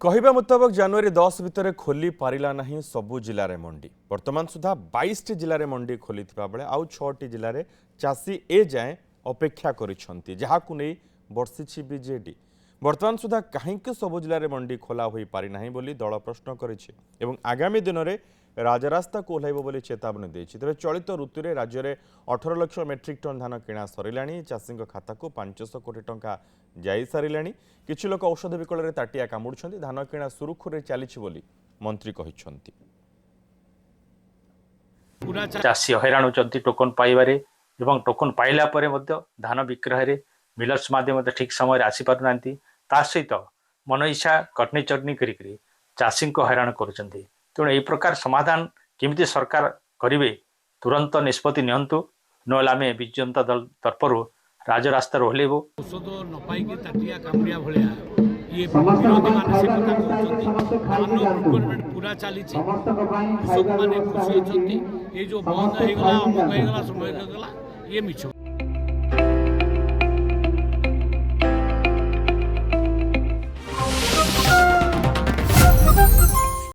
कहवा मुताबक जनवरी 10 भितर खोली पारिला नहीं सबु जिले मंडी। वर्तमान सुधा 22 जिले मंडी खोली बेले आउ 6 जिले चाषी ए जाए अपेक्षा करिसेंती, जहाकु नै बर्षिछि बीजेडी। वर्तमान सुधा कहीं सबु जिले मंडी खोला हो पारि नाही बोली दल प्रश्न करिछि एवं आगामी दिन में राजरास्ता को ओह्लाइब बोली चेतावनी देछि। तेबे चलित ऋतु में राज्य में 18 लाख मेट्रिक टन धान किणा सरिलाणी। चाषी खाता को 500 कोटी टंका जाई सारिलाणी। किछि लोक औषध विकल में ताटिया कामुड़ुछंती। धान किणा सुरुखुरे चलिछि बोली मंत्री कहिछंती। चाषी हैरान होती टोकन पाइबारे एवं टोकन पाइला परे मध्य धान विक्रय मिलर्स माध्यम ठीक समय आसी पारु नांती। ता सहित मन इच्छा कटनी चटनी करी चाषी को हैरान करुछंती। तेणु यही प्रकार समाधान केमिति सरकार करिवे तुरंत निष्पत्ति नियंतु, नहेले आमे विजु जनता दल तरफरु राजरास्ता ओह्लैबु। औषध न पाइक ताटिया कामुड़िया भलिया ये विरोधी माने से कथा कहउछंती। धान रिक्वायरमेंट पूरा चली कृषक माने खुशी होती। ये जो बंद हो गला अमुक हो गला समय हो गला ये मिछ।